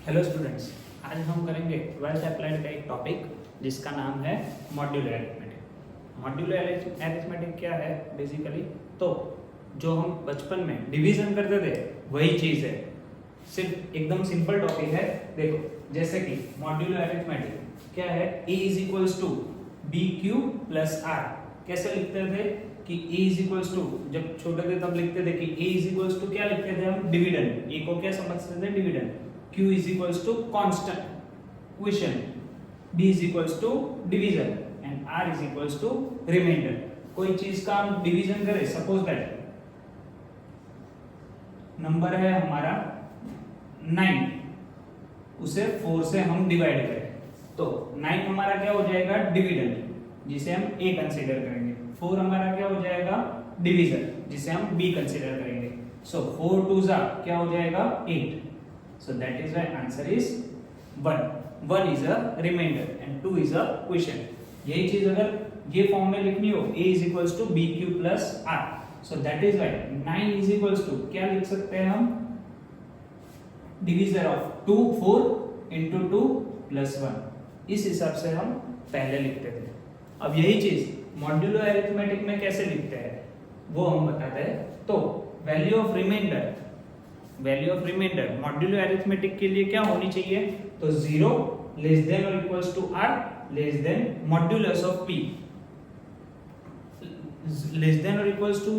Hello students, आज हम करेंगे ट्वेल्थ अप्लाइड का एक टॉपिक जिसका नाम है मॉड्यूलर अरिथमेटिक। मॉड्यूलर अरिथमेटिक क्या है बेसिकली? तो जो हम बचपन में डिवीजन करते थे वही चीज़ है, सिर्फ एकदम सिंपल टॉपिक है। देखो जैसे कि मॉड्यूलर अरिथमेटिक क्या है, a is equals to b q plus r. कैसे लिखते थे कि a इज इक्वल्स टू, जब छोटे थे तब लिखते थे कि a इज इक्वल्स टू क्या लिखते थे हम, डिविडेंड। a को क्या समझते थे, dividend. q is equals to constant quotient, d is equals to division and r is equals to remainder। कोई चीज का हम डिवीजन करें, सपोज दैट नंबर है हमारा 9, उसे 4 से हम डिवाइड करें तो 9 हमारा क्या हो जाएगा, डिविडेंड जिसे हम a कंसीडर करेंगे। 4 हमारा क्या हो जाएगा, डिवीजन जिसे हम b कंसीडर करेंगे। सो 4 2 जा क्या हो जाएगा, 8। So that is why answer is 1. 1 is a remainder and 2 is a quotient। यही चीज अगर ये फॉर्म में लिखनी हो, a is equals to bq plus r, so that is why 9 is equals to क्या लिख सकते हैं हम, डिविजन ऑफ 2 4 into 2 plus 1। इस हिसाब से हम पहले लिखते थे। अब यही चीज मॉड्यूलर अरिथमेटिक में कैसे लिखते हैं वो हम बताते हैं। तो value of reminder, value of reminder modular arithmetic के लिए क्या होनी चाहिए, तो 0 लेस देन और equals to r less than modulus of p। Less than और इक्वल्स टू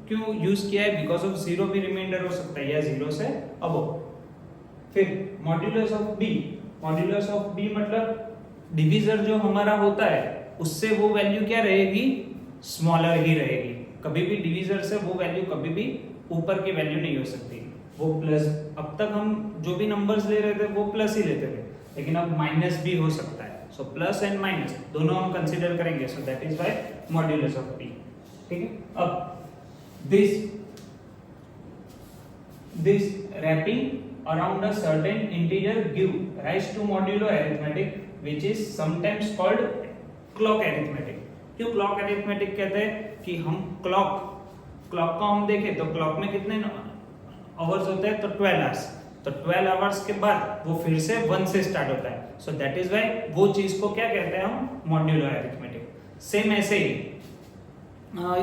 क्यों यूज किया है, बिकॉज ऑफ 0 भी रिमाइंडर हो सकता है या 0 से अबव। फिर modulus of b, modulus of b मतलब डिवीजर जो हमारा होता है उससे वो वैल्यू क्या रहेगी, स्मॉलर ही रहेगी। कभी भी डिवीजर से वो वैल्यू कभी भी ऊपर की वैल्यू नहीं हो सकती, वो प्लस। अब तक हम जो भी नंबर्स ले रहे थे वो प्लस ही लेते थे, लेकिन अब माइनस भी हो सकता है। सो प्लस एंड माइनस दोनों हम कंसीडर करेंगे। So that is why modulus of p। ठीक है, अब this wrapping around a certain integer give rise to modular arithmetic which is sometimes called clock arithmetic. क्यों क्लॉक अरिथमेटिक कहते हैं कि हम क्लॉक को हम देखें तो क्लॉक में कितने आवर्स होते हैं, तो 12 आवर्स। तो 12 आवर्स के बाद वो फिर से 1 से स्टार्ट होता है। सो दैट इज व्हाई वो चीज को क्या कहते हैं हम, मॉड्यूलर अरिथमेटिक। सेम ऐसे ही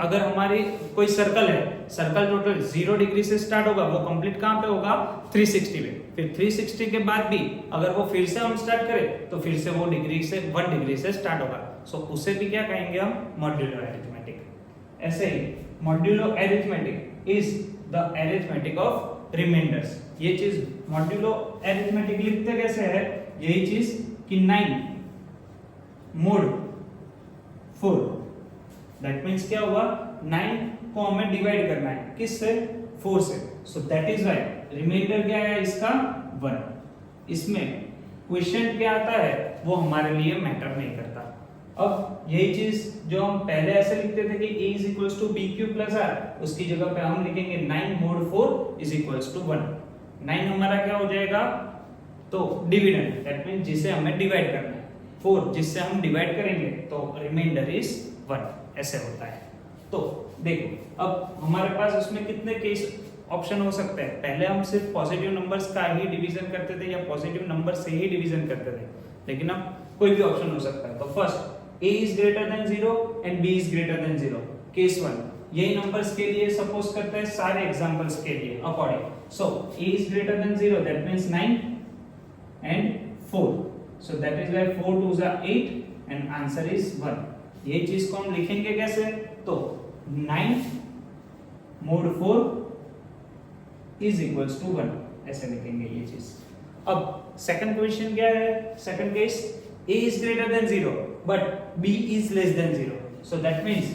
अगर हमारी कोई सर्कल है, सर्कल टोटल 0 डिग्री से स्टार्ट होगा, वो कंप्लीट कहां पे होगा, 360 पे। फिर 360 के बाद भी अगर वो फिर से हम स्टार्ट करें तो फिर से वो डिग्री से 1 डिग्री से स्टार्ट होगा। सो उसे भी क्या कहेंगे हम, मॉड्यूलर अरिथमेटिक। ऐसे ही modular arithmetic is the arithmetic of remainders. ये चीज मॉड्यूलो अरिथमेटिक लिखते कैसे है, यही चीज कि 9 मोड 4, दैट मींस क्या हुआ, 9 को हमें डिवाइड करना है किससे, 4 से। So that is why reminder क्या है इसका, 1। इसमें क्वोशिएंट क्या आता है वो हमारे लिए मैटर नहीं करता। अब यही चीज जो हम पहले ऐसे लिखते थे कि a is equals to bq plus r, उसकी जगह पे हम लिखेंगे 9 mod 4 is equals to 1। 9 हमारा क्या हो जाएगा, तो डिविडेंड, दैट मींस जिसे हमें डिवाइड करना है। 4 जिससे हम डिवाइड करेंगे तो रिमाइंडर इज 1। ऐसे होता है। तो देखो अब हमारे पास उसमें कितने केस ऑप्शन हो सकते हैं। पहले हम सिर्फ पॉजिटिव नंबर्स का ही डिवीजन करते थे या पॉजिटिव नंबर से ही डिवीजन करते थे, लेकिन अब कोई भी ऑप्शन हो सकता है। तो first a is greater than 0 and b is greater than 0, case 1। यही नंबर्स के लिए सपोज करते हैं सारे एग्जांपल्स के लिए according. So a is greater than 0, that means 9 and 4, so that is why 4 2s are 8 and answer is 1। ये चीज को हम लिखेंगे कैसे, तो 9 mod 4 is equals to 1, ऐसे लिखेंगे ये चीज। अब सेकंड क्वेश्चन क्या है, second case a is greater than 0 but b is less than 0, so that means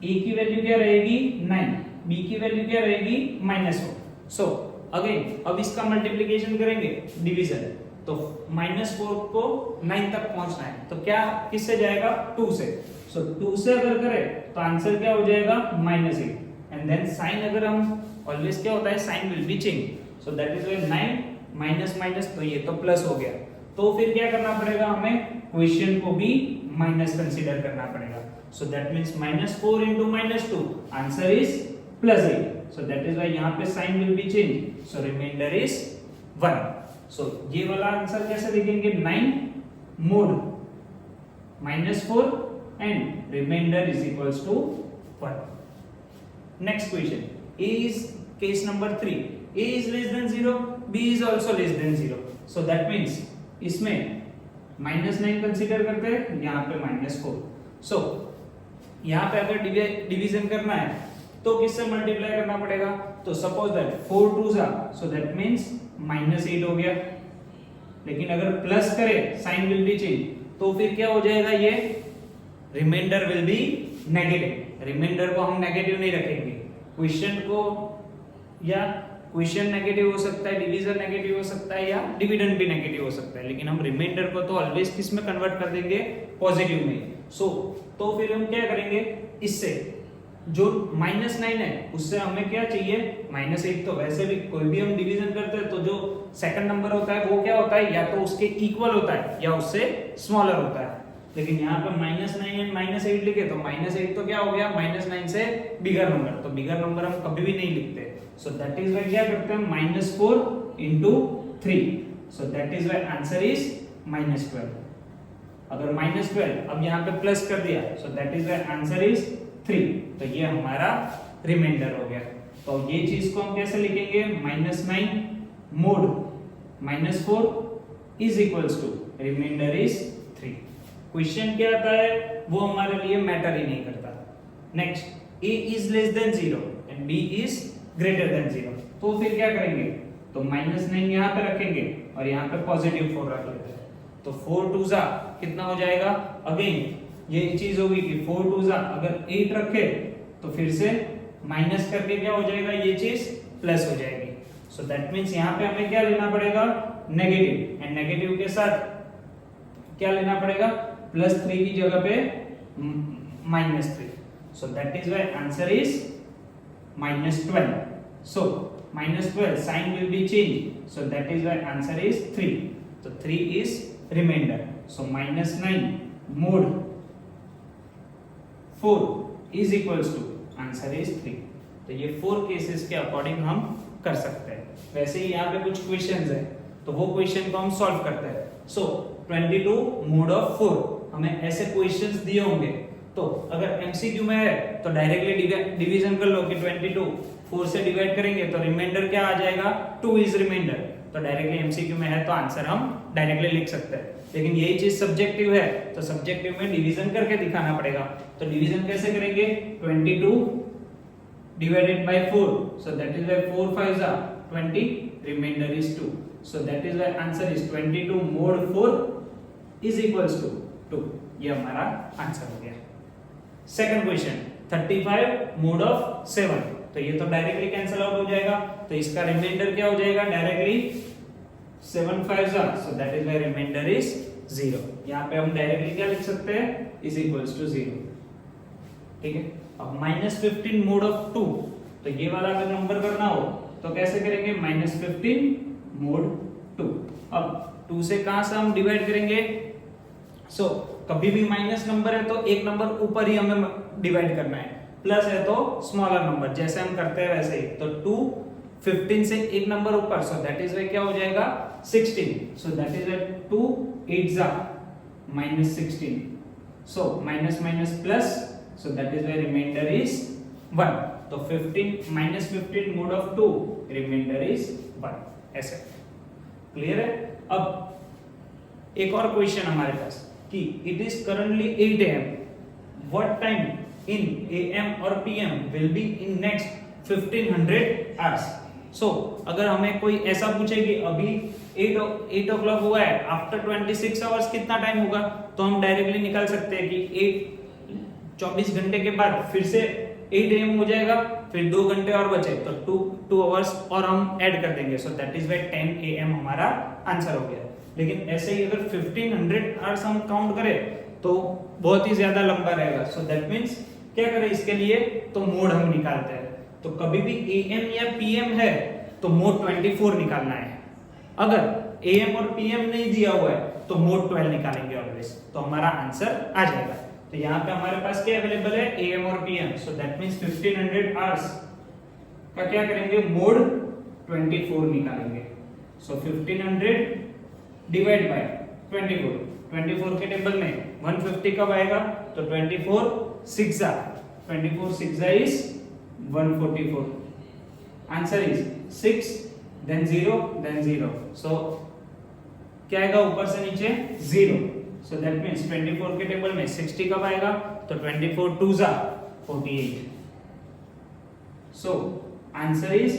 a की वैल्यू क्या रहेगी, 9, b की वैल्यू क्या रहेगी, -4। सो अगेन अब इसका मल्टीप्लिकेशन करेंगे, डिवीजन, तो -4 को 9 तक पहुंचना है तो क्या किससे जाएगा, 2 से। सो 2 से अगर करें तो आंसर क्या हो जाएगा, -8। एंड देन साइन अगर हम ऑलवेज क्या होता है, sign will be change. So that is why 9 minus minus, तो ये तो प्लस हो गया। तो फिर क्या करना पड़ेगा हमें, क्वोशिएंट को भी माइनस कंसीडर करना पड़ेगा। So that means -4 into -2, answer is +8। So that is why यहाँ पे sign will be change, so reminder is 1। सो ये वाला आंसर कैसे लिखेंगे, 9 mod -4 and reminder is equals to 1. Next question, a is case number 3, a is less than 0, b is also less than 0. so that means इसमें -9 consider करते हैं, यहाँ पे -4. सो यहाँ पे अगर डिवीजन करना है तो किससे मल्टीप्लाई करना पड़ेगा, तो suppose that 4 2s are, so that means -8 हो गया. लेकिन अगर प्लस करे साइन विल बी चेंज, तो फिर क्या हो जाएगा, ये reminder will be negative. Reminder को हम नेगेटिव नहीं रखेंगे, क्वेश्चन को, या क्वेश्चन नेगेटिव हो सकता है, डिवीजन नेगेटिव हो सकता है, या डिविडेंड भी नेगेटिव हो सकता है, लेकिन हम रिमाइंडर को तो ऑलवेज किस में कन्वर्ट कर देंगे, पॉजिटिव में. तो फिर हम क्या करेंगे, इससे जो -9 है उससे हमें क्या चाहिए, -8. तो वैसे भी कोई भी हम डिवीजन करते हैं तो जो सेकंड नंबर होता है वो क्या होता है, या तो उसके इक्वल होता है या उससे स्मॉलर होता है. लेकिन यहाँ पे -9 एंड -8 लिखे तो -8 तो क्या हो गया, -9 से बिगर नंबर, तो बिगर नंबर हम कभी भी नहीं लिखते. सो दैट इज व्हाई क्या करते हैं, -4 into 3. So that is why answer is -12. अगर -12 अब यहाँ पे प्लस कर दिया, सो that is why answer is 3. तो ये हमारा रिमाइंडर हो गया. तो ये चीज को हम कैसे लिखेंगे, -9 mod -4 is equals to reminder is 3. Question क्या आता है वो हमारे लिए मैटर ही नहीं करता. Next, a is less than 0 and b is greater than 0. तो फिर क्या करेंगे, तो -9 यहाँ पे रखेंगे और यहाँ पे पॉजिटिव 4 रख लेते हैं. तो 4 2s are कितना हो जाएगा, अगेन ये चीज होगी कि 4 2s are अगर 8 रखे तो फिर से माइनस करके क्या हो जाएगा, ये चीज प्लस हो जाएगी. सो दैट मींस यहाँ पे हमें क्या लेना पड़ेगा, नेगेटिव, एंड नेगेटिव के साथ क्या लेना पड़ेगा, +3 की जगह पे -3. So that is why answer is -12. So -12 sign will be change, so that is why answer is 3. तो 3 is reminder. So -9 mod 4 is equals to answer is 3. तो ये 4 केसेस के अकॉर्डिंग हम कर सकते हैं. वैसे ही यहाँ पे कुछ क्वेश्चंस है तो वो क्वेश्चन को हम सॉल्व करते हैं. सो 22 mod of 4, हमें ऐसे क्वेश्चंस दिए होंगे तो अगर एमसीक्यू में है तो डायरेक्टली डिवीजन कर लो कि 22 4 से डिवाइड करेंगे तो रिमाइंडर क्या आ जाएगा, 2 इज रिमाइंडर. तो डायरेक्टली एमसीक्यू में है तो आंसर हम डायरेक्टली लिख सकते हैं. लेकिन यही चीज सब्जेक्टिव है तो सब्जेक्टिव में डिवीजन करके दिखाना पड़ेगा. तो डिवीजन कैसे करेंगे, 22 divided by 4, so that is why 4 5s are 20, remainder is 2. So that is why answer is 22 mod 4 is equals to 2. ये हमारा आंसर हो गया. Second question, 35 mod of 7. तो ये तो डायरेक्टली कैंसिल आउट हो जाएगा, तो इसका रिमाइंडर क्या हो जाएगा, directly 7 5s are, so that is why remainder is 0. यहाँ पे हम डायरेक्टली क्या लिख सकते हैं, is equals to 0. ठीक है. अब -15 mod of 2, तो ये वाला अगर नंबर करना हो तो कैसे करेंगे, -15 mod 2. अब 2 से कहां से हम डिवाइड करेंगे, सो कभी भी माइनस नंबर है तो एक नंबर ऊपर ही हमें डिवाइड करना है, प्लस है तो स्मॉलर नंबर जैसे हम करते हैं वैसे ही. तो 2 15 से एक नंबर ऊपर, सो दैट इज वाई क्या हो जाएगा, 16. So that is why 2 8s are -16. सो minus minus plus, so that is why remainder is 1. तो 15 mod of 2, remainder is 1. ऐसे क्लियर है. अब एक और क्वेश्चन हमारे पास कि it is currently 8 am, what time in am और pm will be in next 1500 hours. so अगर हमें कोई ऐसा पूछे कि अभी 8 o'clock हुआ है, आफ्टर 26 आवर्स कितना टाइम होगा, तो हम डायरेक्टली निकाल सकते हैं कि 24 घंटे के बाद फिर से 8 am हो जाएगा, फिर 2 घंटे और बचे तो 2 आवर्स और हम ऐड कर देंगे. सो दैट इज व्हाई 10 am हमारा आंसर हो गया. लेकिन ऐसे ही अगर 1500 आवर्स हम काउंट करें तो बहुत ही ज्यादा लंबा रहेगा. सो दैट मींस क्या करें इसके लिए, तो मोड हम निकालते हैं. तो कभी भी am या pm है तो मोड 24 निकालना है. अगर am और pm नहीं दिया हुआ है तो मोड 12 निकालेंगे ऑलवेज, तो हमारा आंसर आ जाएगा. तो यहाँ पे हमारे पास क्या अवेलेबल है, AM और PM. So that means 1500 hours का क्या करेंगे, मोड 24 निकालेंगे. सो 1500 डिवाइड बाय 24 के टेबल में 150 कब आएगा? तो 24 6 is 144. Answer is 6 then 0 then 0. सो क्या आएगा ऊपर से नीचे 0. सो दैट मींस 24 के टेबल में 60 कब आएगा? तो 24 2 48. So answer is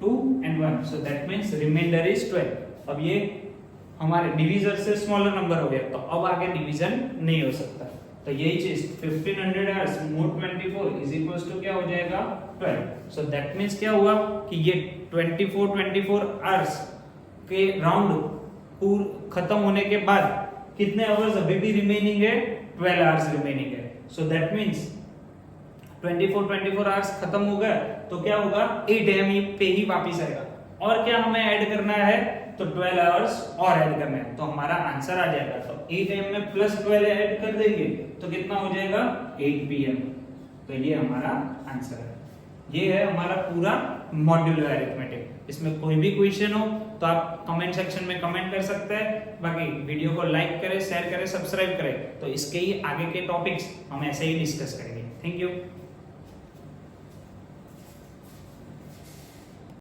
2 and 1. So that means reminder is 12. अब ये हमारे डिवीजर से स्मॉलर नंबर हो गया, तो अब आगे डिवीजन नहीं हो सकता. तो यही चीज 1500 hours mod 24 is equals to क्या हो जाएगा? 12. सो दैट मींस क्या हुआ कि ये 24 आवर्स के राउंड खत्म होने के बाद कितने आवर्स अभी भी रिमेनिंग है? 12 आवर्स रिमेनिंग है. सो दैट मींस 24 आवर्स खत्म हो गया तो क्या होगा? 8 AM पे ही वापस आएगा. और क्या हमें ऐड करना है? तो 12 आवर्स और ऐड करना है, तो हमारा आंसर आ जाएगा. तो 8 AM में प्लस 12 ऐड कर देंगे तो कितना हो जाएगा? 8 PM. तो ये हमारा आंसर है. ये है हमारा पूरा मॉड्यूलर अरिथमेटिक. इसमें कोई भी क्वेश्चन हो तो आप कमेंट सेक्शन में कमेंट कर सकते हैं. बाकी वीडियो को लाइक करें, शेयर करें, सब्सक्राइब करें. तो इसके ही आगे के टॉपिक्स हम ऐसे ही डिस्कस करेंगे. Thank you.